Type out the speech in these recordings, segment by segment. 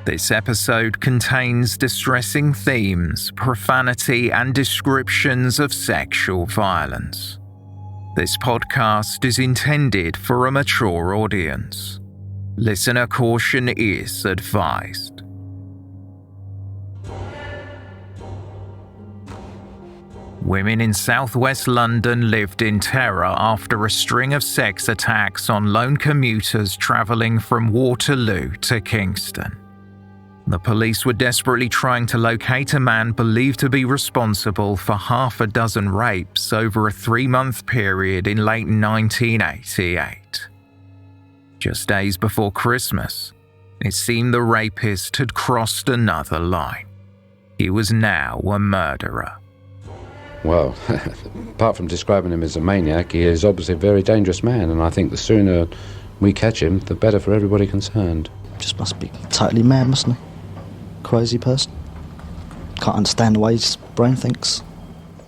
This episode contains distressing themes, profanity, and descriptions of sexual violence. This podcast is intended for a mature audience. Listener caution is advised. Women in southwest London lived in terror after a string of sex attacks on lone commuters travelling from Waterloo to Kingston. The police were desperately trying to locate a man believed to be responsible for half a dozen rapes over a 3-month period in late 1988. Just days before Christmas, it seemed the rapist had crossed another line. He was now a murderer. Well, apart from describing him as a maniac, he is obviously a very dangerous man, and I think the sooner we catch him, the better for everybody concerned. Just must be totally mad, mustn't he? Crazy person. Can't understand the way his brain thinks.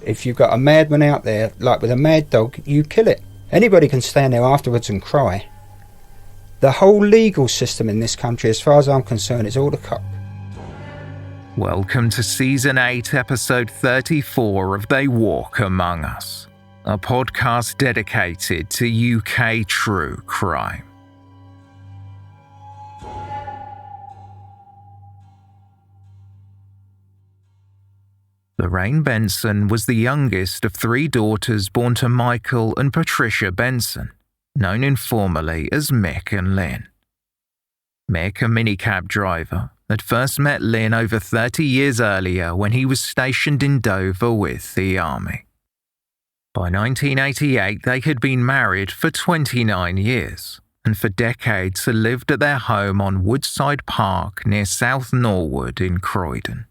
If you've got a madman out there, like with a mad dog, you kill it. Anybody can stand there afterwards and cry. The whole legal system in this country, as far as I'm concerned, is all a cop. Welcome to Season 8, Episode 34 of They Walk Among Us, a podcast dedicated to UK true crime. Lorraine Benson was the youngest of 3 daughters born to Michael and Patricia Benson, known informally as Mick and Lynn. Mick, a minicab driver, had first met Lynn over 30 years earlier when he was stationed in Dover with the army. By 1988, they had been married for 29 years, and for decades had lived at their home on Woodside Park near South Norwood in Croydon.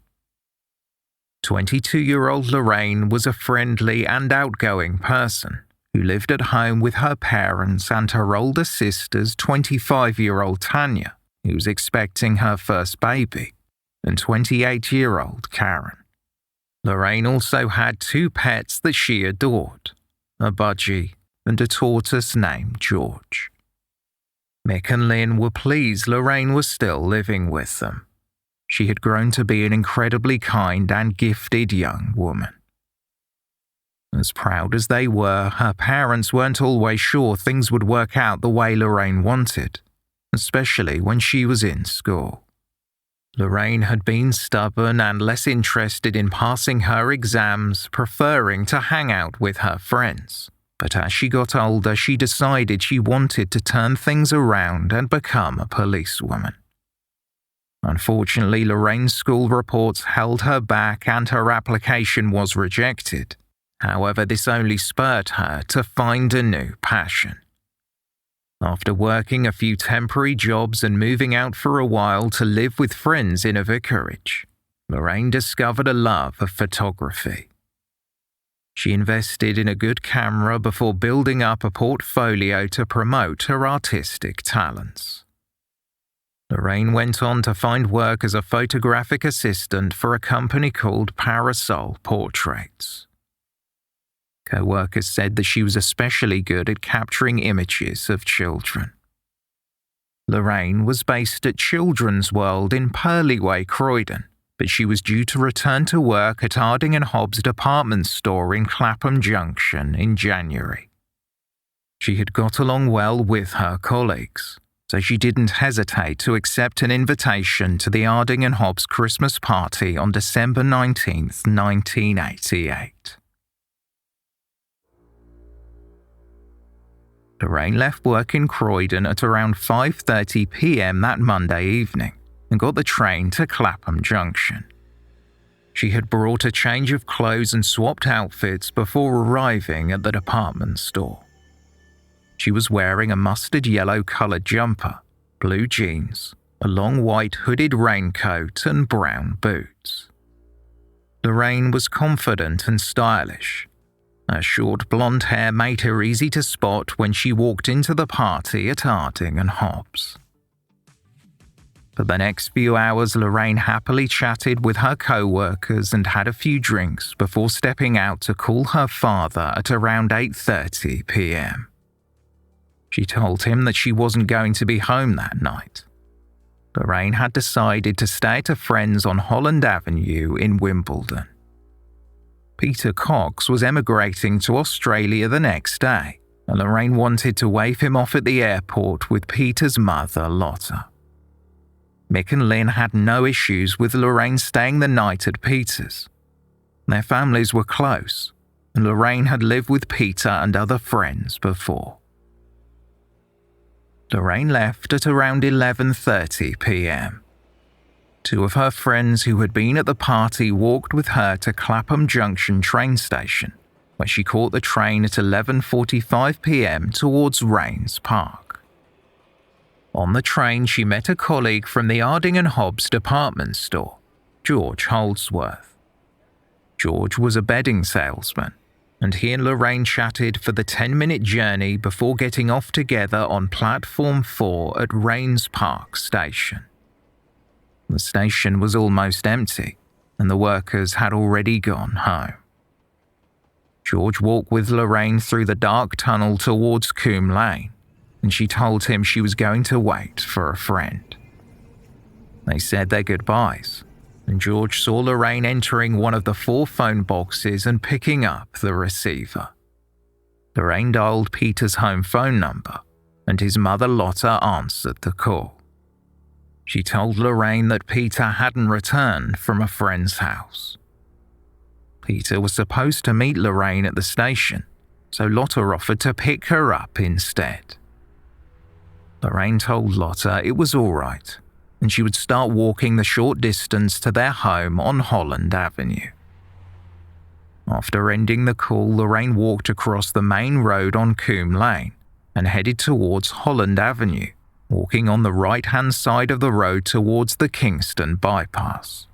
22-year-old Lorraine was a friendly and outgoing person who lived at home with her parents and her older sister's 25-year-old Tanya, who was expecting her first baby, and 28-year-old Karen. Lorraine also had 2 pets that she adored, a budgie and a tortoise named George. Mick and Lynn were pleased Lorraine was still living with them. She had grown to be an incredibly kind and gifted young woman. As proud as they were, her parents weren't always sure things would work out the way Lorraine wanted, especially when she was in school. Lorraine had been stubborn and less interested in passing her exams, preferring to hang out with her friends. But as she got older, she decided she wanted to turn things around and become a policewoman. Unfortunately, Lorraine's school reports held her back and her application was rejected. However, this only spurred her to find a new passion. After working a few temporary jobs and moving out for a while to live with friends in a vicarage, Lorraine discovered a love of photography. She invested in a good camera before building up a portfolio to promote her artistic talents. Lorraine went on to find work as a photographic assistant for a company called Parasol Portraits. Co-workers said that she was especially good at capturing images of children. Lorraine was based at Children's World in Purleyway, Croydon, but she was due to return to work at Harding & Hobbs department store in Clapham Junction in January. She had got along well with her colleagues, so she didn't hesitate to accept an invitation to the Harding & Hobbs Christmas party on December 19, 1988. Lorraine left work in Croydon at around 5:30 p.m. that Monday evening and got the train to Clapham Junction. She had brought a change of clothes and swapped outfits before arriving at the department store. She was wearing a mustard yellow-coloured jumper, blue jeans, a long white hooded raincoat and brown boots. Lorraine was confident and stylish. Her short blonde hair made her easy to spot when she walked into the party at Harding & Hobbs. For the next few hours, Lorraine happily chatted with her co-workers and had a few drinks before stepping out to call her father at around 8:30 p.m. She told him that she wasn't going to be home that night. Lorraine had decided to stay at a friend's on Holland Avenue in Wimbledon. Peter Cox was emigrating to Australia the next day, and Lorraine wanted to wave him off at the airport with Peter's mother, Lotta. Mick and Lynn had no issues with Lorraine staying the night at Peter's. Their families were close, and Lorraine had lived with Peter and other friends before. Lorraine left at around 11:30 p.m. Two of her friends who had been at the party walked with her to Clapham Junction train station, where she caught the train at 11:45 p.m. towards Rains Park. On the train, she met a colleague from the Arding and Hobbs department store, George Holdsworth. George was a bedding salesman, and he and Lorraine chatted for the 10-minute journey before getting off together on Platform 4 at Rains Park Station. The station was almost empty, and the workers had already gone home. George walked with Lorraine through the dark tunnel towards Coombe Lane, and she told him she was going to wait for a friend. They said their goodbyes, and George saw Lorraine entering one of the 4 phone boxes and picking up the receiver. Lorraine dialed Peter's home phone number, and his mother Lotta answered the call. She told Lorraine that Peter hadn't returned from a friend's house. Peter was supposed to meet Lorraine at the station, so Lotta offered to pick her up instead. Lorraine told Lotta it was all right, and she would start walking the short distance to their home on Holland Avenue. After ending the call, Lorraine walked across the main road on Coombe Lane and headed towards Holland Avenue, walking on the right-hand side of the road towards the Kingston bypass.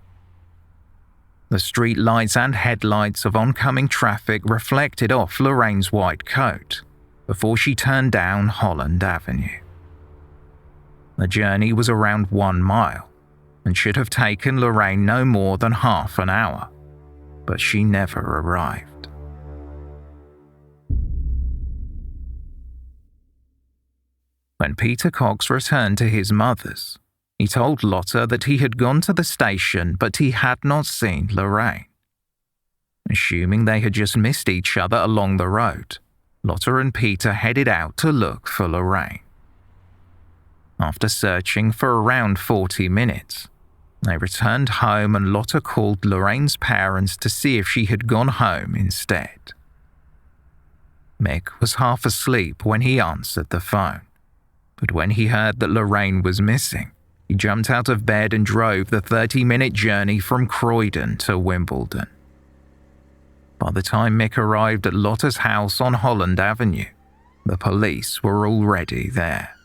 The street lights and headlights of oncoming traffic reflected off Lorraine's white coat before she turned down Holland Avenue. The journey was around 1 mile and should have taken Lorraine no more than half an hour, but she never arrived. When Peter Cox returned to his mother's, he told Lotta that he had gone to the station but he had not seen Lorraine. Assuming they had just missed each other along the road, Lotta and Peter headed out to look for Lorraine. After searching for around 40 minutes, they returned home and Lotta called Lorraine's parents to see if she had gone home instead. Mick was half asleep when he answered the phone, but when he heard that Lorraine was missing, he jumped out of bed and drove the 30-minute journey from Croydon to Wimbledon. By the time Mick arrived at Lotta's house on Holland Avenue, the police were already there.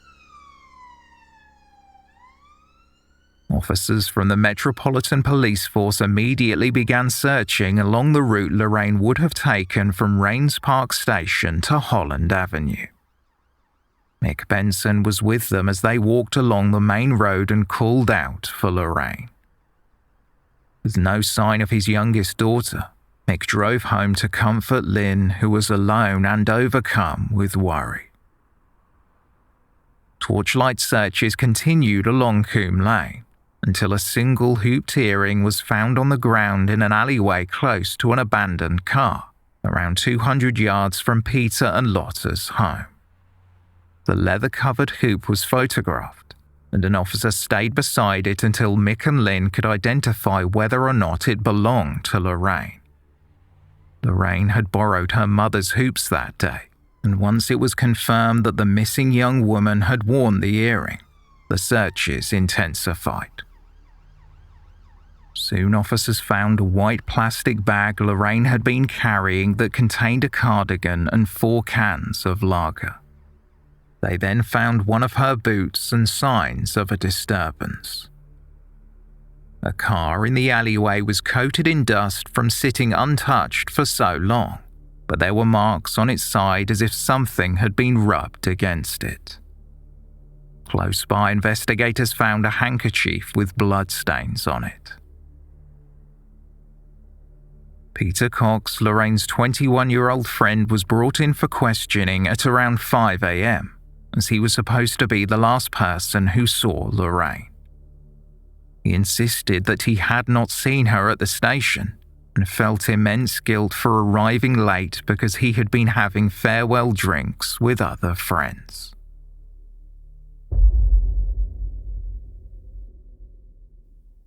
Officers from the Metropolitan Police Force immediately began searching along the route Lorraine would have taken from Rains Park Station to Holland Avenue. Mick Benson was with them as they walked along the main road and called out for Lorraine. With no sign of his youngest daughter, Mick drove home to comfort Lynn, who was alone and overcome with worry. Torchlight searches continued along Coombe Lane until a single hooped earring was found on the ground in an alleyway close to an abandoned car, around 200 yards from Peter and Lotta's home. The leather-covered hoop was photographed, and an officer stayed beside it until Mick and Lynn could identify whether or not it belonged to Lorraine. Lorraine had borrowed her mother's hoops that day, and once it was confirmed that the missing young woman had worn the earring, the searches intensified. Soon officers found a white plastic bag Lorraine had been carrying that contained a cardigan and 4 cans of lager. They then found one of her boots and signs of a disturbance. A car in the alleyway was coated in dust from sitting untouched for so long, but there were marks on its side as if something had been rubbed against it. Close by, investigators found a handkerchief with bloodstains on it. Peter Cox, Lorraine's 21-year-old friend, was brought in for questioning at around 5 a.m, as he was supposed to be the last person who saw Lorraine. He insisted that he had not seen her at the station and felt immense guilt for arriving late because he had been having farewell drinks with other friends.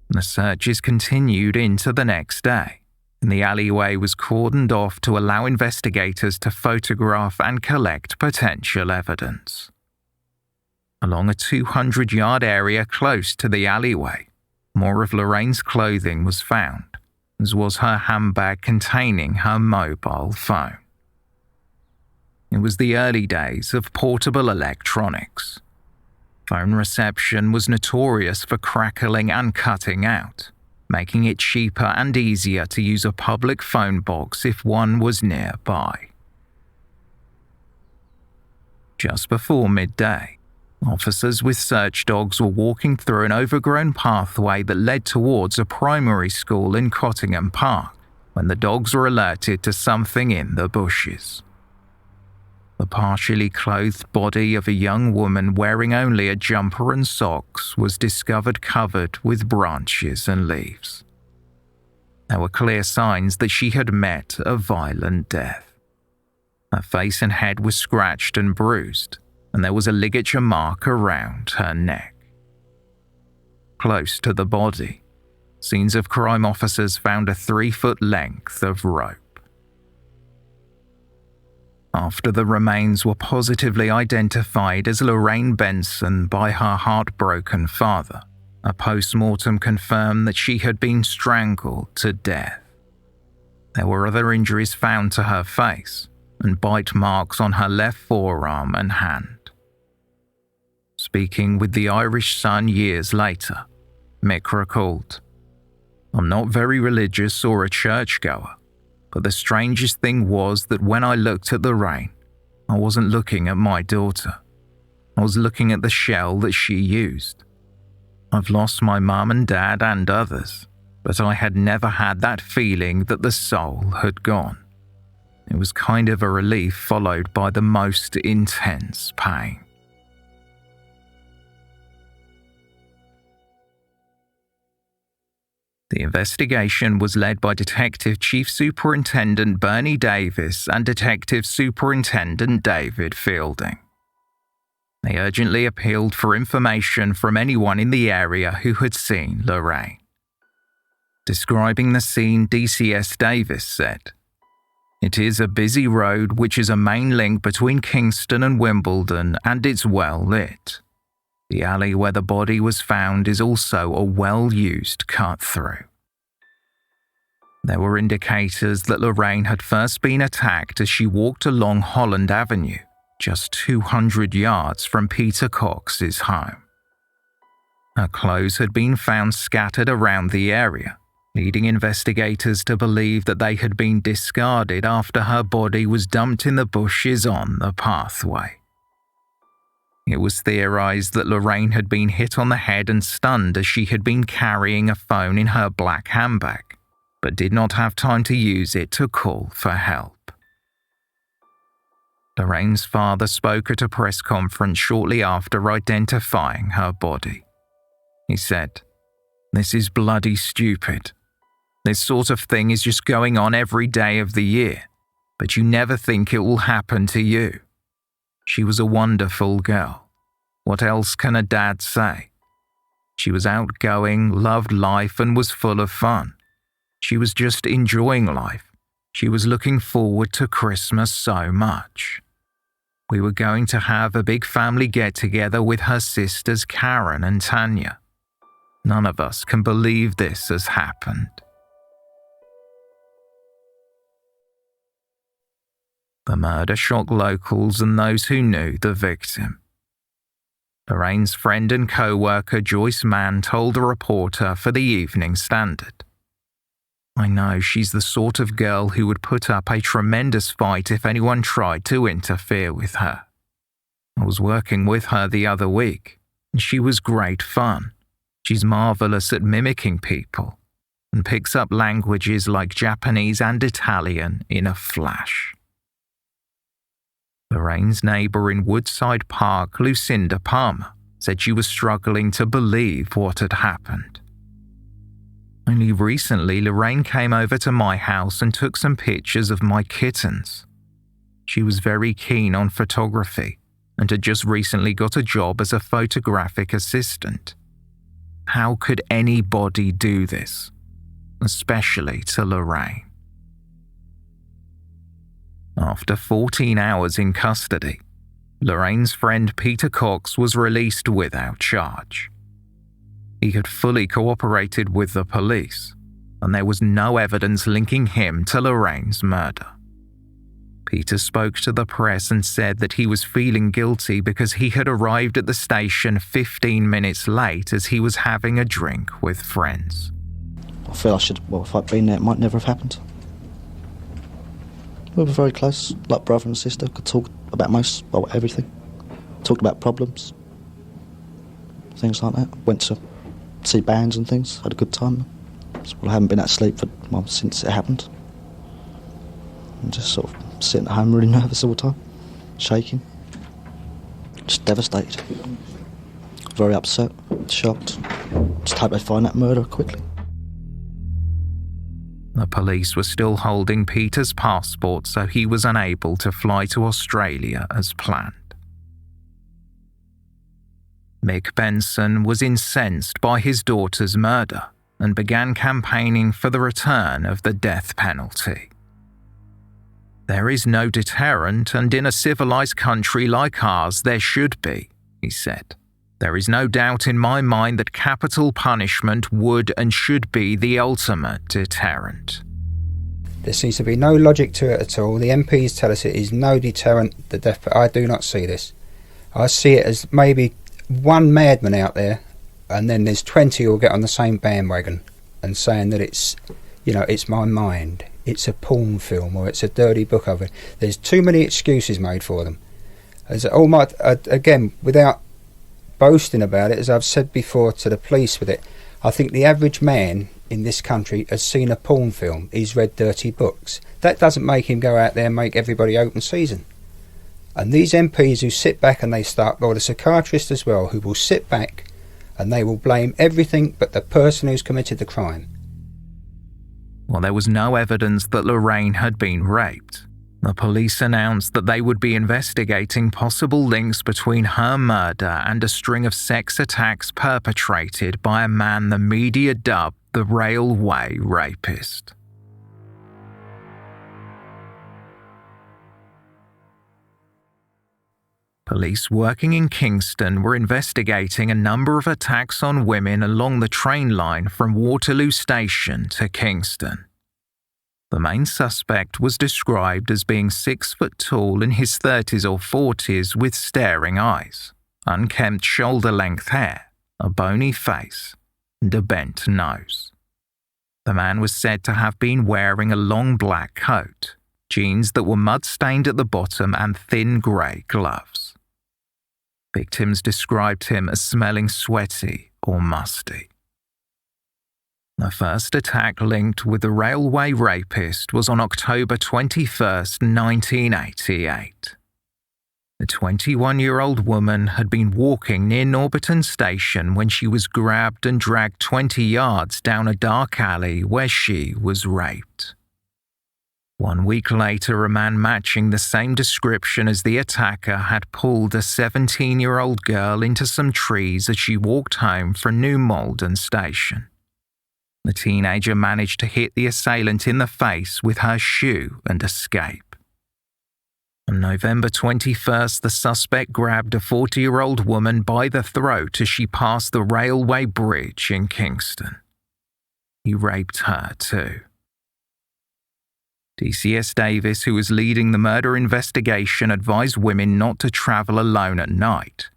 The searches continued into the next day, and the alleyway was cordoned off to allow investigators to photograph and collect potential evidence. Along a 200-yard area close to the alleyway, more of Lorraine's clothing was found, as was her handbag containing her mobile phone. It was the early days of portable electronics. Phone reception was notorious for crackling and cutting out, making it cheaper and easier to use a public phone box if one was nearby. Just before midday, officers with search dogs were walking through an overgrown pathway that led towards a primary school in Cottingham Park when the dogs were alerted to something in the bushes. The partially clothed body of a young woman wearing only a jumper and socks was discovered covered with branches and leaves. There were clear signs that she had met a violent death. Her face and head were scratched and bruised, and there was a ligature mark around her neck. Close to the body, scenes of crime officers found a 3-foot length of rope. After the remains were positively identified as Lorraine Benson by her heartbroken father, a post-mortem confirmed that she had been strangled to death. There were other injuries found to her face and bite marks on her left forearm and hand. Speaking with the Irish Sun years later, Mick recalled, "I'm not very religious or a churchgoer, but the strangest thing was that when I looked at Lorraine, I wasn't looking at my daughter. I was looking at the shell that she used. I've lost my mum and dad and others, but I had never had that feeling that the soul had gone. It was kind of a relief followed by the most intense pain." The investigation was led by Detective Chief Superintendent Bernie Davis and Detective Superintendent David Fielding. They urgently appealed for information from anyone in the area who had seen Lorraine. Describing the scene, DCS Davis said, "It is a busy road which is a main link between Kingston and Wimbledon, and it's well lit. The alley where the body was found is also a well-used cut-through. There were indicators that Lorraine had first been attacked as she walked along Holland Avenue, just 200 yards from Peter Cox's home. Her clothes had been found scattered around the area, leading investigators to believe that they had been discarded after her body was dumped in the bushes on the pathway. It was theorized that Lorraine had been hit on the head and stunned as she had been carrying a phone in her black handbag, but did not have time to use it to call for help. Lorraine's father spoke at a press conference shortly after identifying her body. He said, "This is bloody stupid. This sort of thing is just going on every day of the year, but you never think it will happen to you. She was a wonderful girl. What else can a dad say? She was outgoing, loved life, and was full of fun. She was just enjoying life. She was looking forward to Christmas so much. We were going to have a big family get-together with her sisters Karen and Tanya. None of us can believe this has happened." The murder shocked locals and those who knew the victim. Lorraine's friend and co-worker Joyce Mann told a reporter for the Evening Standard, "I know she's the sort of girl who would put up a tremendous fight if anyone tried to interfere with her. I was working with her the other week, and she was great fun. She's marvelous at mimicking people, and picks up languages like Japanese and Italian in a flash." Lorraine's neighbour in Woodside Park, Lucinda Palmer, said she was struggling to believe what had happened. Only recently, Lorraine came over to my house and took some pictures of my kittens. She was very keen on photography and had just recently got a job as a photographic assistant. How could anybody do this? Especially to Lorraine. After 14 hours in custody, Lorraine's friend Peter Cox was released without charge. He had fully cooperated with the police, and there was no evidence linking him to Lorraine's murder. Peter spoke to the press and said that he was feeling guilty because he had arrived at the station 15 minutes late as he was having a drink with friends. I feel if I'd been there, it might never have happened. We were very close, like brother and sister, could talk about everything. Talked about problems, things like that. Went to see bands and things, had a good time. I haven't been asleep since it happened. I'm just sort of sitting at home really nervous all the time, shaking, just devastated, very upset, shocked. Just hope they find that murderer quickly. The police were still holding Peter's passport, so he was unable to fly to Australia as planned. Mick Benson was incensed by his daughter's murder and began campaigning for the return of the death penalty. There is no deterrent, and in a civilized country like ours there should be, he said. There is no doubt in my mind that capital punishment would and should be the ultimate deterrent. There seems to be no logic to it at all. The MPs tell us it is no deterrent, the death penalty. I do not see this. I see it as maybe one madman out there, and then there's 20 who'll get on the same bandwagon and saying that it's my mind, it's a porn film, or it's a dirty book of it. There's too many excuses made for them. Again, without boasting about it, as I've said before to the police with it, I think the average man in this country has seen a porn film, he's read dirty books. That doesn't make him go out there and make everybody open season. And these MPs who sit back and they start, well, the psychiatrists as well, who will sit back and they will blame everything but the person who's committed the crime. While there was no evidence that Lorraine had been raped, the police announced that they would be investigating possible links between her murder and a string of sex attacks perpetrated by a man the media dubbed the Railway Rapist. Police working in Kingston were investigating a number of attacks on women along the train line from Waterloo Station to Kingston. The main suspect was described as being 6 foot tall, in his 30s or 40s, with staring eyes, unkempt shoulder-length hair, a bony face, and a bent nose. The man was said to have been wearing a long black coat, jeans that were mud-stained at the bottom, and thin grey gloves. Victims described him as smelling sweaty or musty. The first attack linked with the Railway Rapist was on October 21st, 1988. The 21-year-old woman had been walking near Norbiton Station when she was grabbed and dragged 20 yards down a dark alley where she was raped. 1 week later, a man matching the same description as the attacker had pulled a 17-year-old girl into some trees as she walked home from New Malden Station. The teenager managed to hit the assailant in the face with her shoe and escape. On November 21st, the suspect grabbed a 40-year-old woman by the throat as she passed the railway bridge in Kingston. He raped her too. DCS Davis, who was leading the murder investigation, advised women not to travel alone at night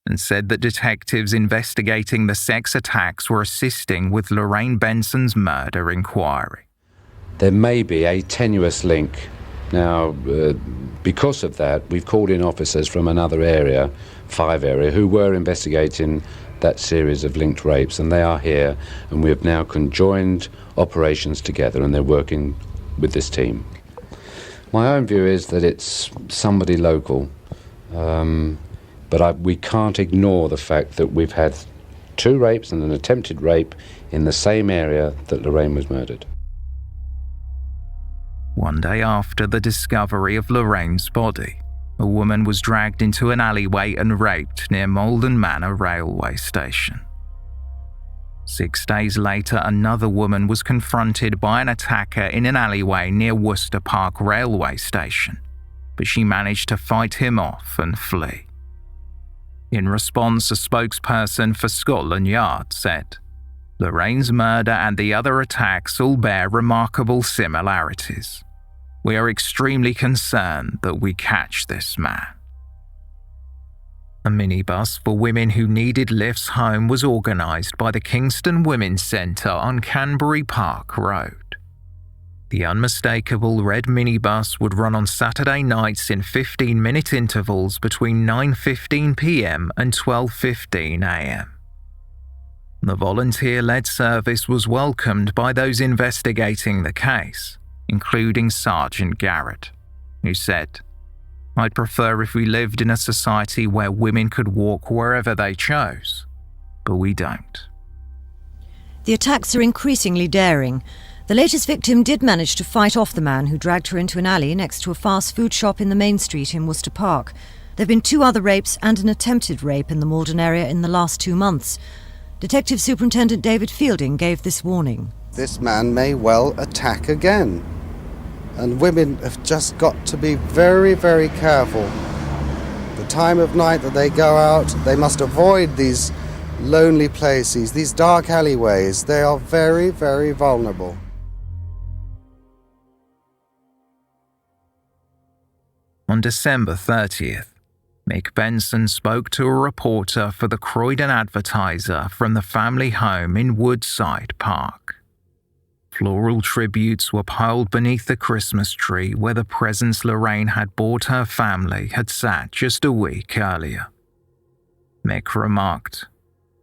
and said that detectives investigating the sex attacks were assisting with Lorraine Benson's murder inquiry. There may be a tenuous link. Now, because of that, we've called in officers from another area, 5 area, who were investigating that series of linked rapes, and they are here, and we have now conjoined operations together, and they're working with this team. My own view is that it's somebody local, but we can't ignore the fact that we've had 2 rapes and an attempted rape in the same area that Lorraine was murdered. One day after the discovery of Lorraine's body, a woman was dragged into an alleyway and raped near Malden Manor railway station. 6 days later, another woman was confronted by an attacker in an alleyway near Worcester Park railway station, but she managed to fight him off and flee. In response, a spokesperson for Scotland Yard said, "Lorraine's murder and the other attacks all bear remarkable similarities. We are extremely concerned that we catch this man." A minibus for women who needed lifts home was organised by the Kingston Women's Centre on Canbury Park Road. The unmistakable red minibus would run on Saturday nights in 15-minute intervals between 9:15 p.m. and 12:15 a.m. The volunteer-led service was welcomed by those investigating the case, including Sergeant Garrett, who said, "I'd prefer if we lived in a society where women could walk wherever they chose, but we don't." The attacks are increasingly daring. The latest victim did manage to fight off the man who dragged her into an alley next to a fast food shop in the main street in Worcester Park. There have been 2 other rapes and an attempted rape in the Malden area in the last 2 months. Detective Superintendent David Fielding gave this warning. This man may well attack again. And women have just got to be very, very careful. The time of night that they go out, they must avoid these lonely places, these dark alleyways. They are very, very vulnerable. On December 30th, Mick Benson spoke to a reporter for the Croydon Advertiser from the family home in Woodside Park. Floral tributes were piled beneath the Christmas tree where the presents Lorraine had bought her family had sat just a week earlier. Mick remarked,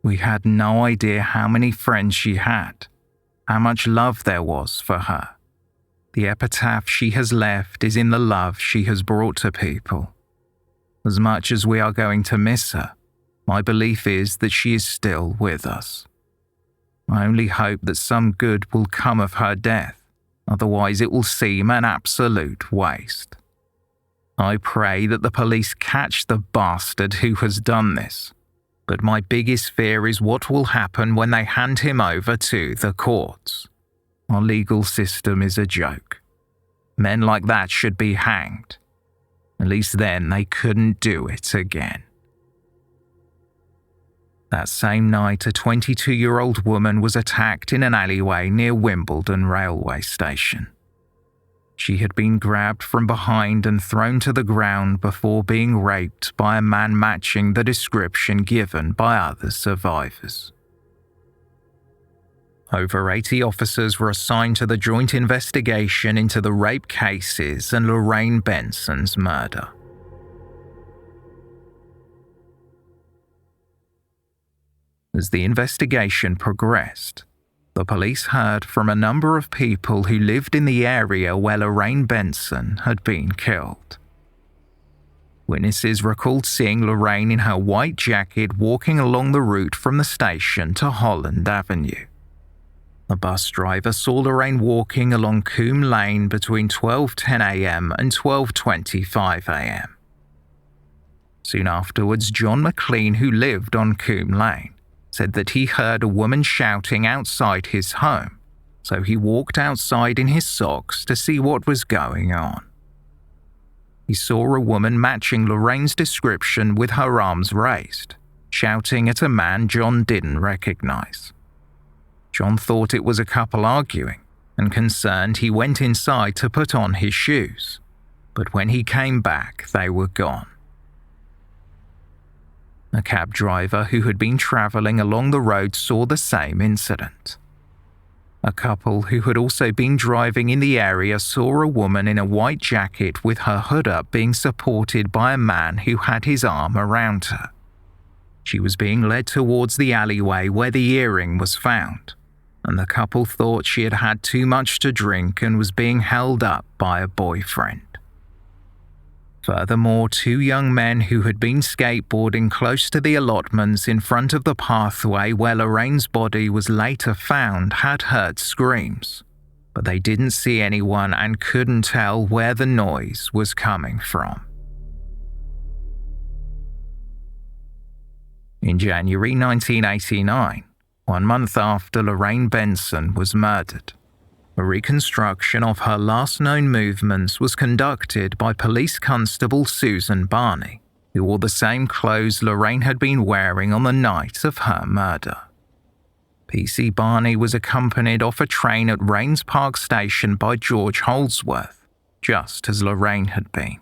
"We had no idea how many friends she had, how much love there was for her. The epitaph she has left is in the love she has brought to people. As much as we are going to miss her, my belief is that she is still with us. I only hope that some good will come of her death, otherwise it will seem an absolute waste. I pray that the police catch the bastard who has done this, but my biggest fear is what will happen when they hand him over to the courts. Our legal system is a joke. Men like that should be hanged. At least then they couldn't do it again." That same night, a 22-year-old woman was attacked in an alleyway near Wimbledon railway station. She had been grabbed from behind and thrown to the ground before being raped by a man matching the description given by other survivors. Over 80 officers were assigned to the joint investigation into the rape cases and Lorraine Benson's murder. As the investigation progressed, the police heard from a number of people who lived in the area where Lorraine Benson had been killed. Witnesses recalled seeing Lorraine in her white jacket walking along the route from the station to Holland Avenue. A bus driver saw Lorraine walking along Coombe Lane between 12:10 a.m. and 12:25 a.m. Soon afterwards, John McLean, who lived on Coombe Lane, said that he heard a woman shouting outside his home, so he walked outside in his socks to see what was going on. He saw a woman matching Lorraine's description with her arms raised, shouting at a man John didn't recognize. John thought it was a couple arguing, and concerned he went inside to put on his shoes, but when he came back they were gone. A cab driver who had been travelling along the road saw the same incident. A couple who had also been driving in the area saw a woman in a white jacket with her hood up being supported by a man who had his arm around her. She was being led towards the alleyway where the earring was found, and the couple thought she had had too much to drink and was being held up by a boyfriend. Furthermore, 2 young men who had been skateboarding close to the allotments in front of the pathway where Lorraine's body was later found had heard screams, but they didn't see anyone and couldn't tell where the noise was coming from. In January 1989, 1 month after Lorraine Benson was murdered, a reconstruction of her last known movements was conducted by Police Constable Susan Barney, who wore the same clothes Lorraine had been wearing on the night of her murder. PC Barney was accompanied off a train at Rains Park Station by George Holdsworth, just as Lorraine had been.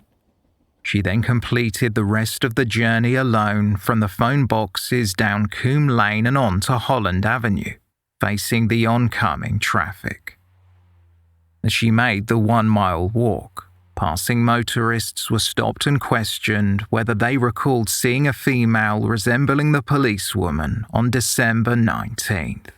She then completed the rest of the journey alone from the phone boxes down Coombe Lane and on to Holland Avenue, facing the oncoming traffic. As she made the 1-mile walk, passing motorists were stopped and questioned whether they recalled seeing a female resembling the policewoman on December 19th.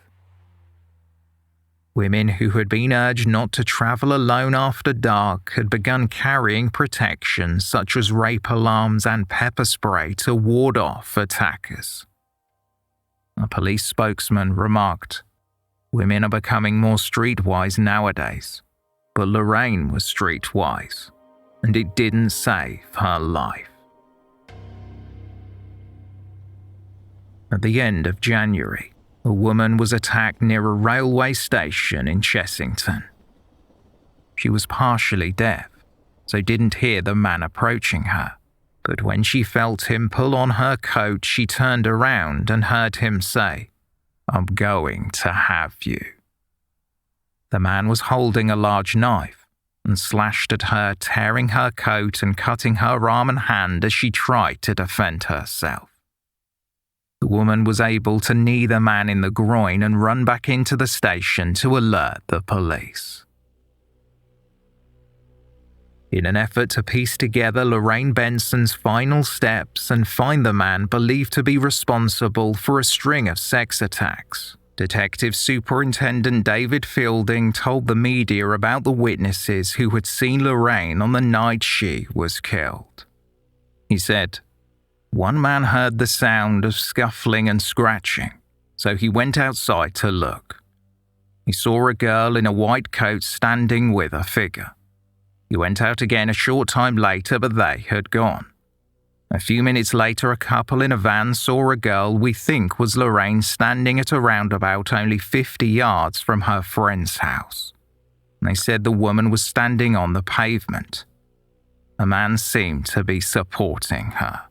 Women who had been urged not to travel alone after dark had begun carrying protection such as rape alarms and pepper spray to ward off attackers. A police spokesman remarked, "Women are becoming more streetwise nowadays, but Lorraine was streetwise, and it didn't save her life." At the end of January, a woman was attacked near a railway station in Chessington. She was partially deaf, so didn't hear the man approaching her, but when she felt him pull on her coat, she turned around and heard him say, "I'm going to have you." The man was holding a large knife and slashed at her, tearing her coat and cutting her arm and hand as she tried to defend herself. The woman was able to knee the man in the groin and run back into the station to alert the police. In an effort to piece together Lorraine Benson's final steps and find the man believed to be responsible for a string of sex attacks, Detective Superintendent David Fielding told the media about the witnesses who had seen Lorraine on the night she was killed. He said, "One man heard the sound of scuffling and scratching, so he went outside to look. He saw a girl in a white coat standing with a figure. He went out again a short time later, but they had gone. A few minutes later, a couple in a van saw a girl we think was Lorraine standing at a roundabout only 50 yards from her friend's house. They said the woman was standing on the pavement. A man seemed to be supporting her."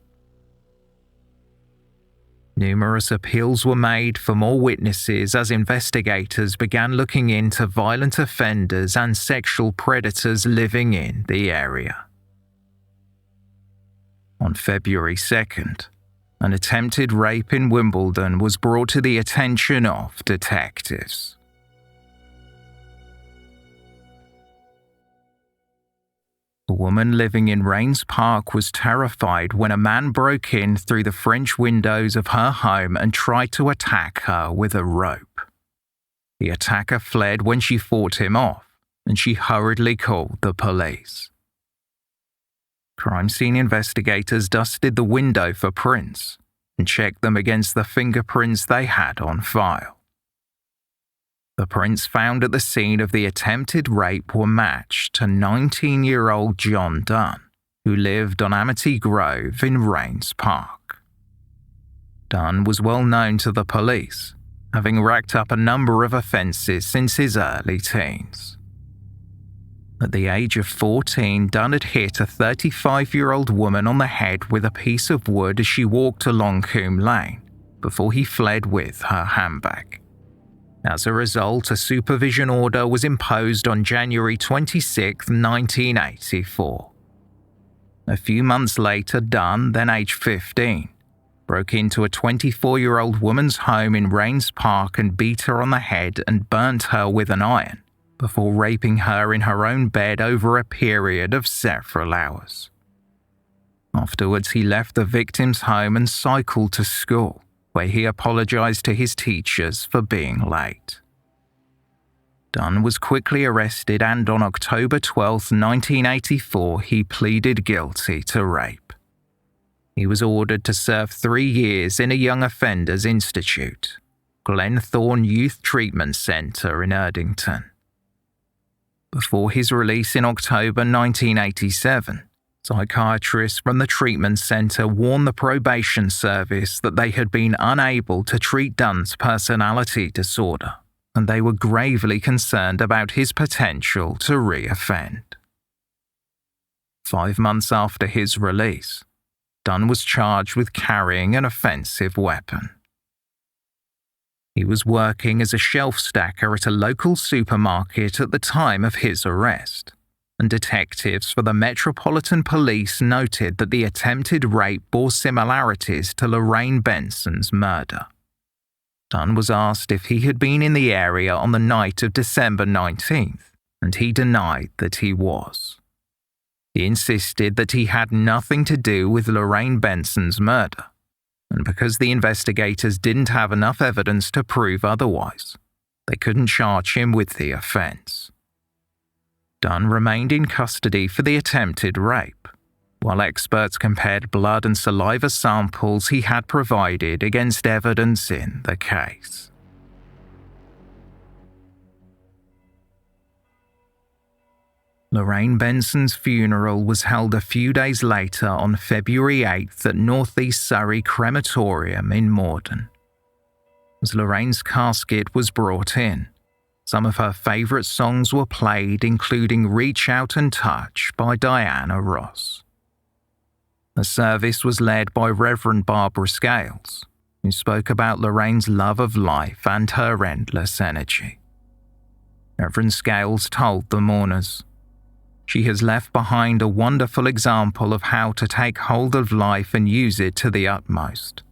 Numerous appeals were made for more witnesses as investigators began looking into violent offenders and sexual predators living in the area. On February 2nd, an attempted rape in Wimbledon was brought to the attention of detectives. A woman living in Rains Park was terrified when a man broke in through the French windows of her home and tried to attack her with a rope. The attacker fled when she fought him off, and she hurriedly called the police. Crime scene investigators dusted the window for prints and checked them against the fingerprints they had on file. The prints found at the scene of the attempted rape were matched to 19-year-old John Dunne, who lived on Amity Grove in Rains Park. Dunne was well known to the police, having racked up a number of offences since his early teens. At the age of 14, Dunne had hit a 35-year-old woman on the head with a piece of wood as she walked along Coombe Lane, before he fled with her handbag. As a result, a supervision order was imposed on January 26, 1984. A few months later, Dunne, then aged 15, broke into a 24-year-old woman's home in Rains Park and beat her on the head and burnt her with an iron, before raping her in her own bed over a period of several hours. Afterwards, he left the victim's home and cycled to school, where he apologized to his teachers for being late. Dunne was quickly arrested and on October 12, 1984, he pleaded guilty to rape. He was ordered to serve 3 years in a Young Offenders Institute, Glenthorne Youth Treatment Centre in Erdington. Before his release in October 1987, psychiatrists from the treatment centre warned the probation service that they had been unable to treat Dunne's personality disorder, and they were gravely concerned about his potential to re-offend. 5 months after his release, Dunne was charged with carrying an offensive weapon. He was working as a shelf stacker at a local supermarket at the time of his arrest, and detectives for the Metropolitan Police noted that the attempted rape bore similarities to Lorraine Benson's murder. Dunne was asked if he had been in the area on the night of December 19th, and he denied that he was. He insisted that he had nothing to do with Lorraine Benson's murder, and because the investigators didn't have enough evidence to prove otherwise, they couldn't charge him with the offence. Dunne remained in custody for the attempted rape, while experts compared blood and saliva samples he had provided against evidence in the case. Lorraine Benson's funeral was held a few days later on February 8th at North East Surrey Crematorium in Morden. As Lorraine's casket was brought in, some of her favourite songs were played, including Reach Out and Touch by Diana Ross. The service was led by Reverend Barbara Scales, who spoke about Lorraine's love of life and her endless energy. Reverend Scales told the mourners, "She has left behind a wonderful example of how to take hold of life and use it to the utmost.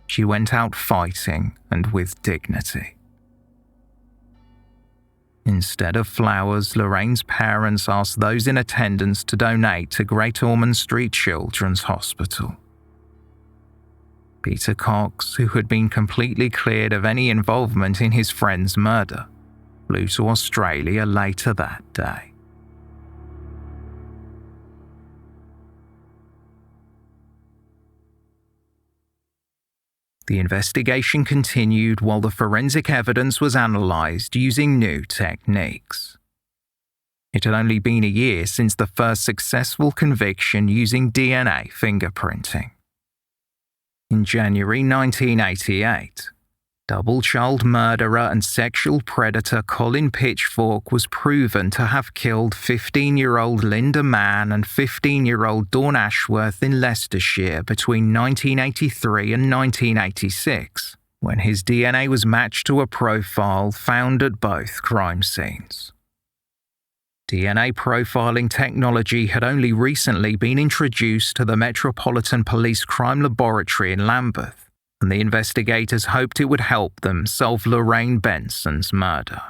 She went out fighting and with dignity." Instead of flowers, Lorraine's parents asked those in attendance to donate to Great Ormond Street Children's Hospital. Peter Cox, who had been completely cleared of any involvement in his friend's murder, flew to Australia later that day. The investigation continued while the forensic evidence was analysed using new techniques. It had only been a year since the first successful conviction using DNA fingerprinting. In January 1988, double child murderer and sexual predator Colin Pitchfork was proven to have killed 15-year-old Linda Mann and 15-year-old Dawn Ashworth in Leicestershire between 1983 and 1986, when his DNA was matched to a profile found at both crime scenes. DNA profiling technology had only recently been introduced to the Metropolitan Police Crime Laboratory in Lambeth, and the investigators hoped it would help them solve Lorraine Benson's murder.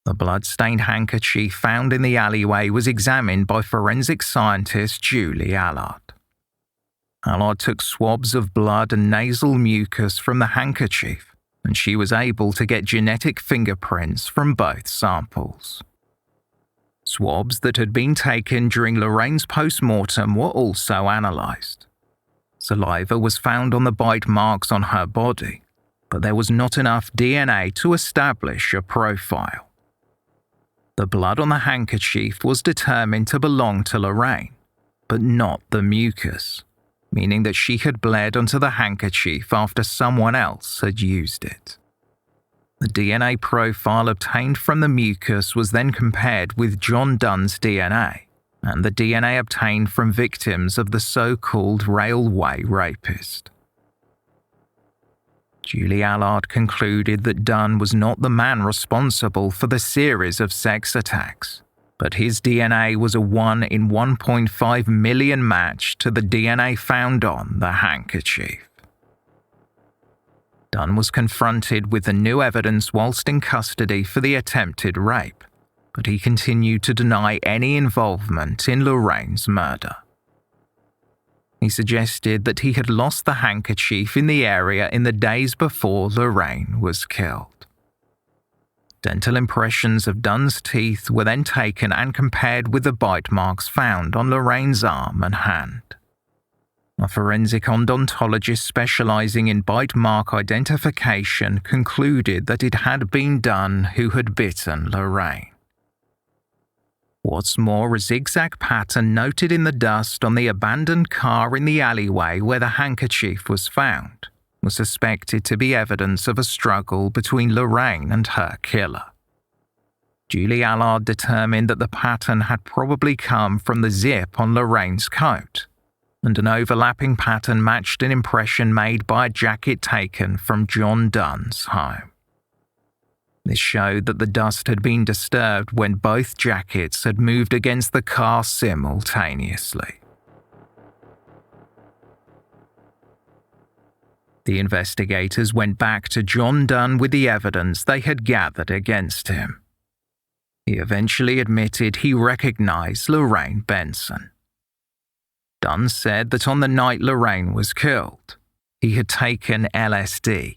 The blood-stained handkerchief found in the alleyway was examined by forensic scientist Julie Allard. Allard took swabs of blood and nasal mucus from the handkerchief, and she was able to get genetic fingerprints from both samples. Swabs that had been taken during Lorraine's post-mortem were also analysed. Saliva was found on the bite marks on her body, but there was not enough DNA to establish a profile. The blood on the handkerchief was determined to belong to Lorraine, but not the mucus, meaning that she had bled onto the handkerchief after someone else had used it. The DNA profile obtained from the mucus was then compared with John Dunne's DNA, and the DNA obtained from victims of the so-called railway rapist. Julie Allard concluded that Dunne was not the man responsible for the series of sex attacks, but his DNA was a 1 in 1.5 million match to the DNA found on the handkerchief. Dunne was confronted with the new evidence whilst in custody for the attempted rape, but he continued to deny any involvement in Lorraine's murder. He suggested that he had lost the handkerchief in the area in the days before Lorraine was killed. Dental impressions of Dunne's teeth were then taken and compared with the bite marks found on Lorraine's arm and hand. A forensic odontologist specializing in bite mark identification concluded that it had been Dunne who had bitten Lorraine. What's more, a zigzag pattern noted in the dust on the abandoned car in the alleyway where the handkerchief was found was suspected to be evidence of a struggle between Lorraine and her killer. Julie Allard determined that the pattern had probably come from the zip on Lorraine's coat, and an overlapping pattern matched an impression made by a jacket taken from John Dunne's home. This showed that the dust had been disturbed when both jackets had moved against the car simultaneously. The investigators went back to John Dunne with the evidence they had gathered against him. He eventually admitted he recognized Lorraine Benson. Dunne said that on the night Lorraine was killed, he had taken LSD,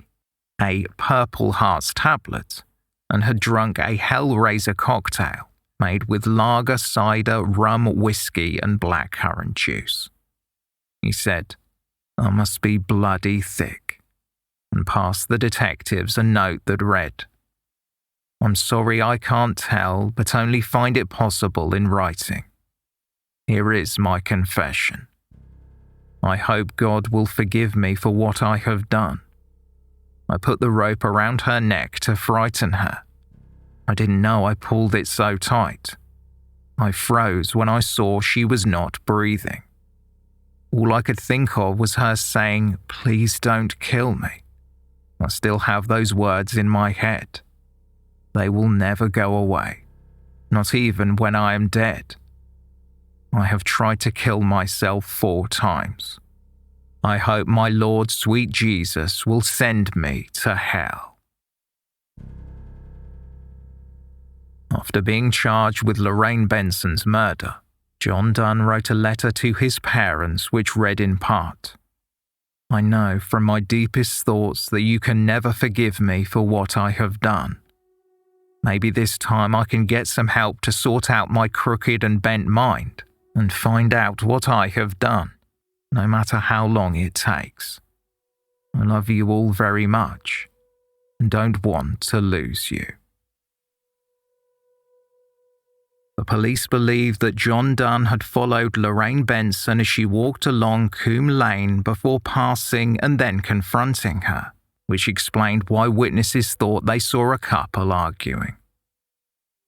a Purple Hearts tablet, and had drunk a Hellraiser cocktail made with lager, cider, rum, whiskey, and blackcurrant juice. He said, "I must be bloody thick," and passed the detectives a note that read, "I'm sorry I can't tell, but only find it possible in writing. Here is my confession. I hope God will forgive me for what I have done. I put the rope around her neck to frighten her. I didn't know I pulled it so tight. I froze when I saw she was not breathing. All I could think of was her saying, 'Please don't kill me.' I still have those words in my head. They will never go away, not even when I am dead. I have tried to kill myself 4 times. I hope my Lord sweet Jesus will send me to hell." After being charged with Lorraine Benson's murder, John Dunne wrote a letter to his parents which read in part, "I know from my deepest thoughts that you can never forgive me for what I have done. Maybe this time I can get some help to sort out my crooked and bent mind and find out what I have done, no matter how long it takes. I love you all very much and don't want to lose you." The police believed that John Dunne had followed Lorraine Benson as she walked along Coombe Lane before passing and then confronting her, which explained why witnesses thought they saw a couple arguing.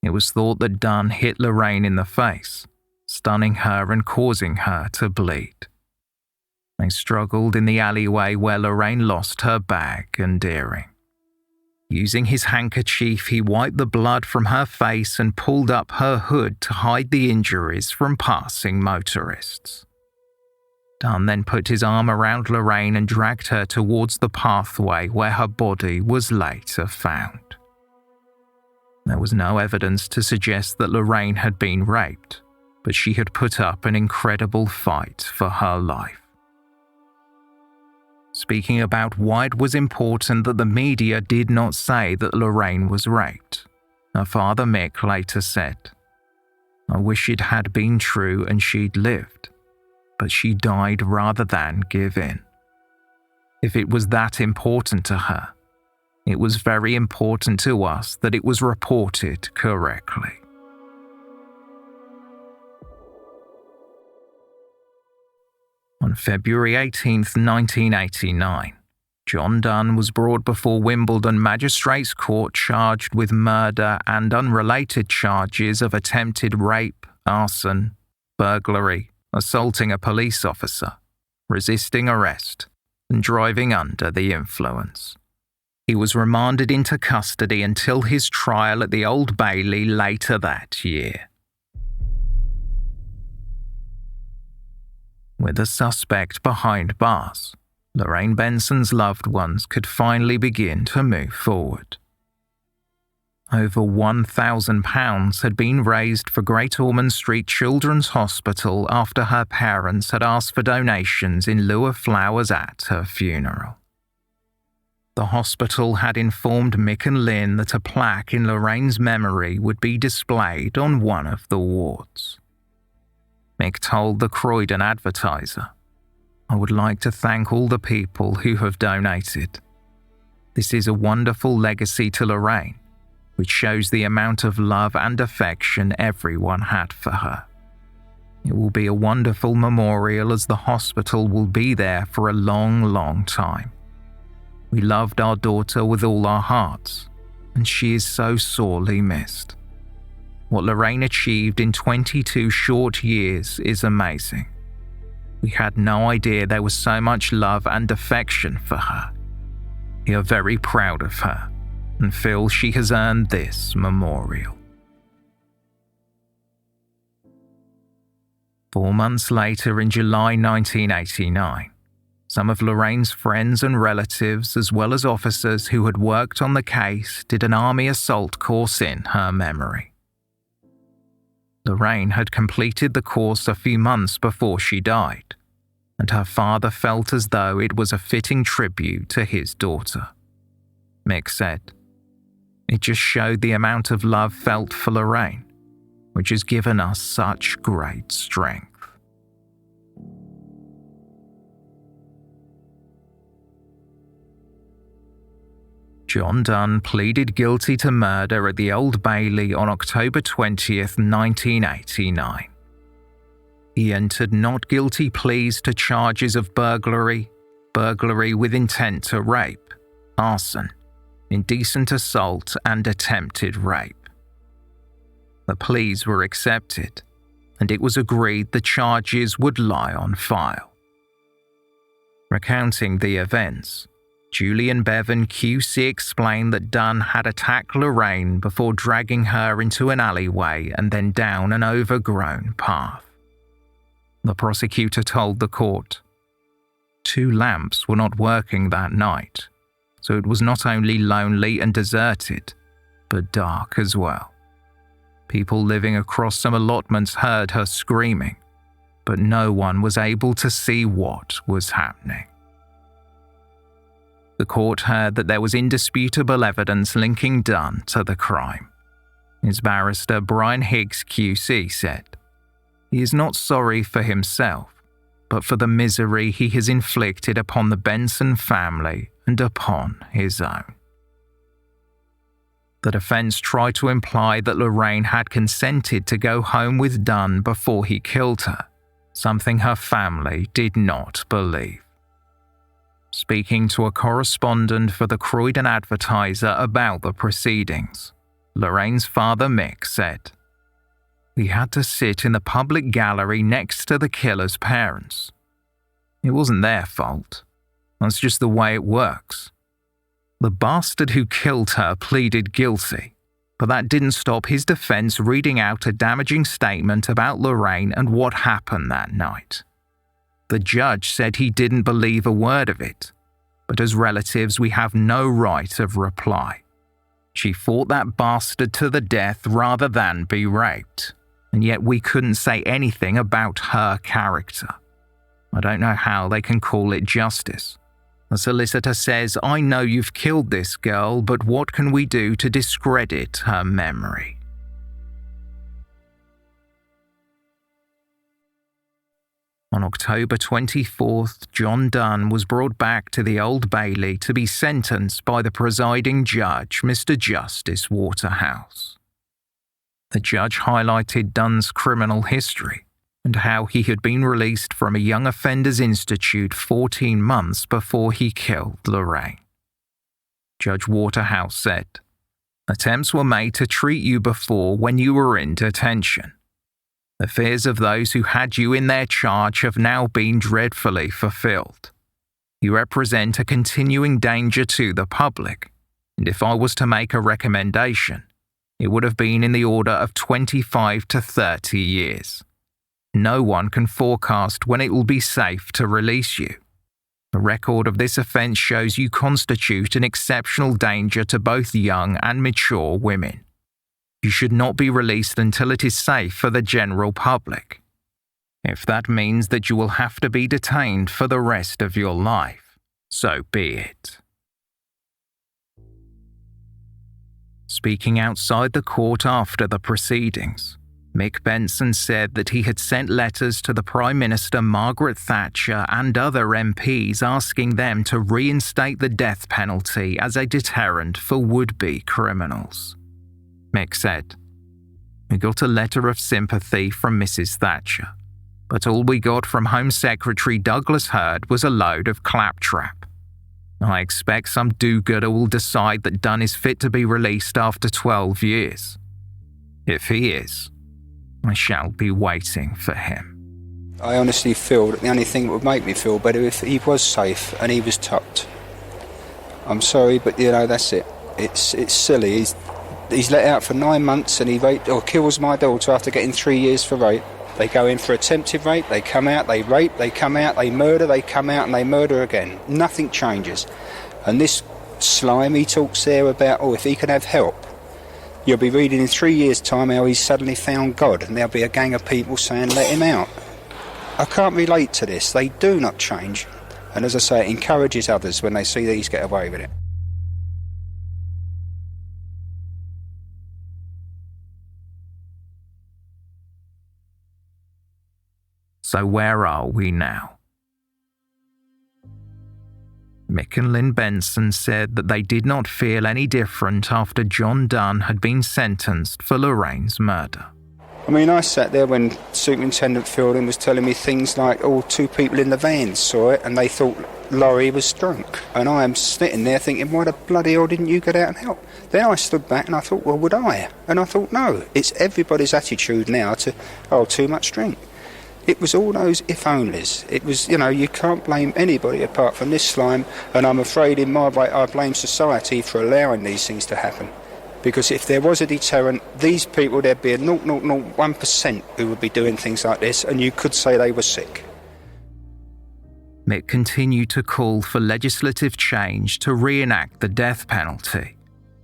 It was thought that Dunne hit Lorraine in the face, stunning her and causing her to bleed. They struggled in the alleyway where Lorraine lost her bag and earring. Using his handkerchief, he wiped the blood from her face and pulled up her hood to hide the injuries from passing motorists. Dunne then put his arm around Lorraine and dragged her towards the pathway where her body was later found. There was no evidence to suggest that Lorraine had been raped, but she had put up an incredible fight for her life. Speaking about why it was important that the media did not say that Lorraine was raped, her father Mick later said, "I wish it had been true and she'd lived, but she died rather than give in. If it was that important to her, it was very important to us that it was reported correctly." On February 18, 1989, John Dunne was brought before Wimbledon Magistrates Court charged with murder and unrelated charges of attempted rape, arson, burglary, assaulting a police officer, resisting arrest, and driving under the influence. He was remanded into custody until his trial at the Old Bailey later that year. With the suspect behind bars, Lorraine Benson's loved ones could finally begin to move forward. Over £1,000 had been raised for Great Ormond Street Children's Hospital after her parents had asked for donations in lieu of flowers at her funeral. The hospital had informed Mick and Lynn that a plaque in Lorraine's memory would be displayed on one of the wards. Mick told the Croydon Advertiser, "I would like to thank all the people who have donated. This is a wonderful legacy to Lorraine, which shows the amount of love and affection everyone had for her. It will be a wonderful memorial as the hospital will be there for a long, long time. We loved our daughter with all our hearts, and she is so sorely missed. What Lorraine achieved in 22 short years is amazing. We had no idea there was so much love and affection for her. We are very proud of her and feel she has earned this memorial." 4 months later, in July 1989, some of Lorraine's friends and relatives, as well as officers who had worked on the case, did an army assault course in her memory. Lorraine had completed the course a few months before she died, and her father felt as though it was a fitting tribute to his daughter. Mick said, "It just showed the amount of love felt for Lorraine, which has given us such great strength." John Dunne pleaded guilty to murder at the Old Bailey on October 20th, 1989. He entered not guilty pleas to charges of burglary, burglary with intent to rape, arson, indecent assault, and attempted rape. The pleas were accepted, and it was agreed the charges would lie on file. Recounting the events, Julian Bevan QC explained that Dunne had attacked Lorraine before dragging her into an alleyway and then down an overgrown path. The prosecutor told the court, 2 lamps were not working that night, so it was not only lonely and deserted, but dark as well. People living across some allotments heard her screaming, but no one was able to see what was happening. The court heard that there was indisputable evidence linking Dunne to the crime. His barrister Brian Higgs QC said, "He is not sorry for himself, but for the misery he has inflicted upon the Benson family and upon his own." The defense tried to imply that Lorraine had consented to go home with Dunne before he killed her, something her family did not believe. Speaking to a correspondent for the Croydon Advertiser about the proceedings, Lorraine's father Mick said, "We had to sit in the public gallery next to the killer's parents. It wasn't their fault. That's just the way it works. The bastard who killed her pleaded guilty, but that didn't stop his defense reading out a damaging statement about Lorraine and what happened that night. The judge said he didn't believe a word of it, but as relatives we have no right of reply. She fought that bastard to the death rather than be raped, and yet we couldn't say anything about her character. I don't know how they can call it justice. The solicitor says, 'I know you've killed this girl, but what can we do to discredit her memory?'" On October 24th, John Dunne was brought back to the Old Bailey to be sentenced by the presiding judge, Mr. Justice Waterhouse. The judge highlighted Dunne's criminal history and how he had been released from a young offenders institute 14 months before he killed Lorraine. Judge Waterhouse said, "Attempts were made to treat you before when you were in detention. The fears of those who had you in their charge have now been dreadfully fulfilled. You represent a continuing danger to the public, and if I was to make a recommendation, it would have been in the order of 25 to 30 years. No one can forecast when it will be safe to release you. The record of this offence shows you constitute an exceptional danger to both young and mature women. You should not be released until it is safe for the general public. If that means that you will have to be detained for the rest of your life, so be it." Speaking outside the court after the proceedings, Mick Benson said that he had sent letters to the Prime Minister Margaret Thatcher and other MPs asking them to reinstate the death penalty as a deterrent for would-be criminals. Mick said, "We got a letter of sympathy from Mrs. Thatcher, but all we got from Home Secretary Douglas Hurd was a load of claptrap. I expect some do-gooder will decide that Dunne is fit to be released after 12 years. If he is, I shall be waiting for him." I honestly feel that the only thing that would make me feel better if he was safe and he was tucked. I'm sorry, but that's it. It's silly. He's let out for 9 months and he raped or kills my daughter after getting 3 years for rape. They go in for attempted rape, they come out, they rape, they come out, they murder, they come out and they murder again. Nothing changes. And this slime, he talks there about, if he can have help, you'll be reading in 3 years' time how he's suddenly found God and there'll be a gang of people saying, let him out. I can't relate to this. They do not change. And as I say, it encourages others when they see these get away with it. So where are we now? Mick and Lynn Benson said that they did not feel any different after John Dunne had been sentenced for Lorraine's murder. I mean, I sat there when Superintendent Fielding was telling me things like, 2 people in the van saw it and they thought Laurie was drunk. And I am sitting there thinking, why the bloody hell didn't you get out and help? Then I stood back and I thought, well, would I? And I thought, no, it's everybody's attitude now to, too much drink. It was all those if-onlys. It was, you can't blame anybody apart from this slime, and I'm afraid in my way I blame society for allowing these things to happen. Because if there was a deterrent, these people, there'd be a 0.001% who would be doing things like this, and you could say they were sick. Mick continued to call for legislative change to reenact the death penalty,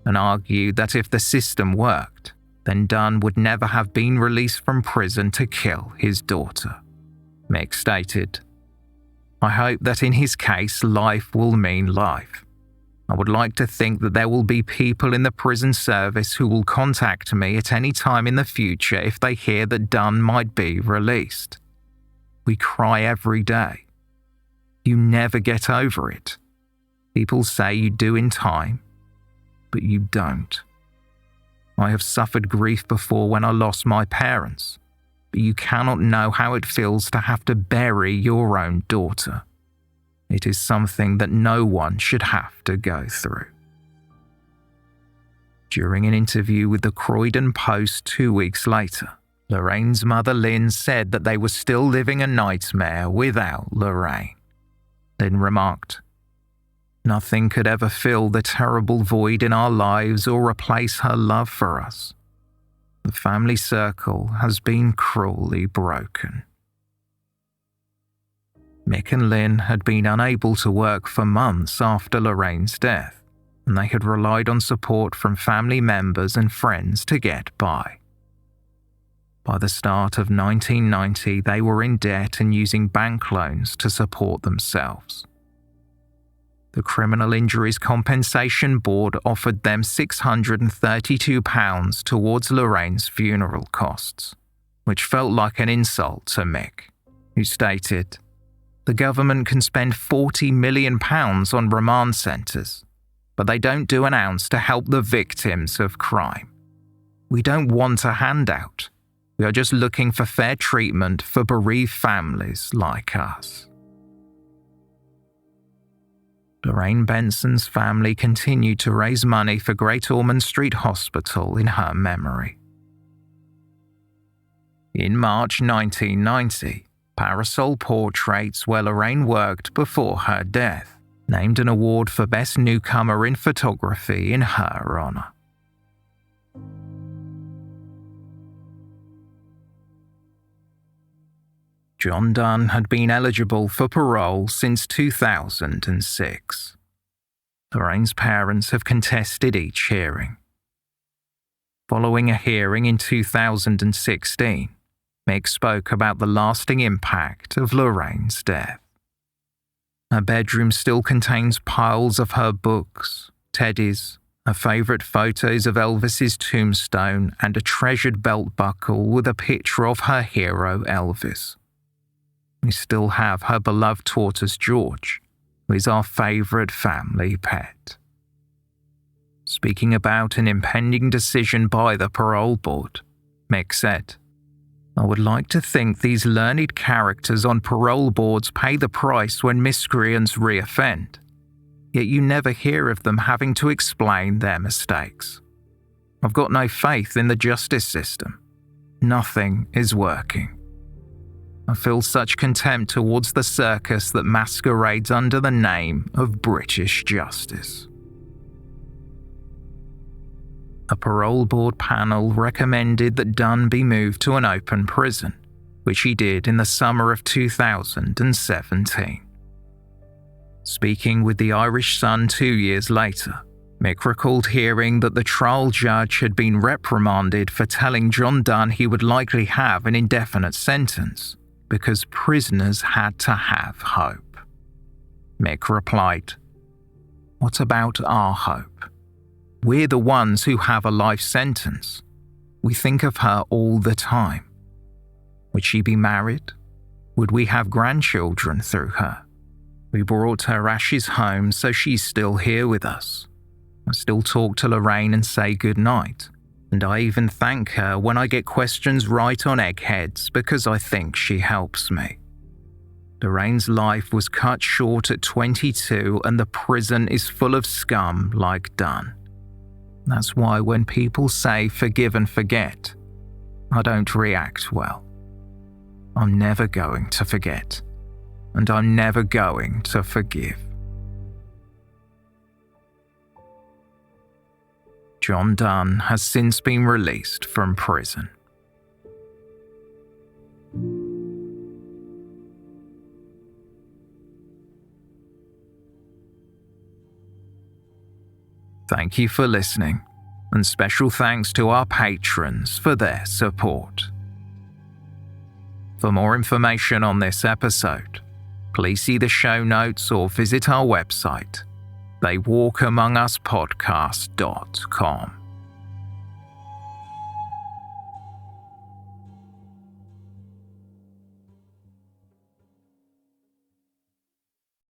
and argued that if the system worked, then Dunne would never have been released from prison to kill his daughter. Mick stated, "I hope that in his case life will mean life. I would like to think that there will be people in the prison service who will contact me at any time in the future if they hear that Dunne might be released. We cry every day. You never get over it. People say you do in time, but you don't. I have suffered grief before when I lost my parents, but you cannot know how it feels to have to bury your own daughter. It is something that no one should have to go through." During an interview with the Croydon Post 2 weeks later, Lorraine's mother Lynn said that they were still living a nightmare without Lorraine. Lynn remarked, "Nothing could ever fill the terrible void in our lives or replace her love for us. The family circle has been cruelly broken." Mick and Lynn had been unable to work for months after Lorraine's death, and they had relied on support from family members and friends to get by. By the start of 1990, they were in debt and using bank loans to support themselves. The Criminal Injuries Compensation Board offered them £632 towards Lorraine's funeral costs, which felt like an insult to Mick, who stated, "The government can spend £40 million on remand centres, but they don't do an ounce to help the victims of crime. We don't want a handout. We are just looking for fair treatment for bereaved families like us." Lorraine Benson's family continued to raise money for Great Ormond Street Hospital in her memory. In March 1990, Parasol Portraits, where Lorraine worked before her death, named an award for Best Newcomer in Photography in her honour. John Dunne had been eligible for parole since 2006. Lorraine's parents have contested each hearing. Following a hearing in 2016, Mick spoke about the lasting impact of Lorraine's death. Her bedroom still contains piles of her books, teddies, her favourite photos of Elvis's tombstone and a treasured belt buckle with a picture of her hero Elvis. We still have her beloved tortoise George, who is our favourite family pet. Speaking about an impending decision by the parole board, Mick said, "I would like to think these learned characters on parole boards pay the price when miscreants reoffend, yet you never hear of them having to explain their mistakes. I've got no faith in the justice system. Nothing is working. I feel such contempt towards the circus that masquerades under the name of British justice." A parole board panel recommended that Dunne be moved to an open prison, which he did in the summer of 2017. Speaking with the Irish Sun 2 years later, Mick recalled hearing that the trial judge had been reprimanded for telling John Dunne he would likely have an indefinite sentence because prisoners had to have hope. Mick replied, "What about our hope? We're the ones who have a life sentence. We think of her all the time. Would she be married? Would we have grandchildren through her? We brought her ashes home, so she's still here with us. I still talk to Lorraine and say goodnight, and I even thank her when I get questions right on eggheads because I think she helps me. Lorraine's life was cut short at 22 and the prison is full of scum like Dunne. That's why when people say forgive and forget, I don't react well. I'm never going to forget, and I'm never going to forgive." John Dunne has since been released from prison. Thank you for listening, and special thanks to our patrons for their support. For more information on this episode, please see the show notes or visit our website, theywalkamonguspodcast.com.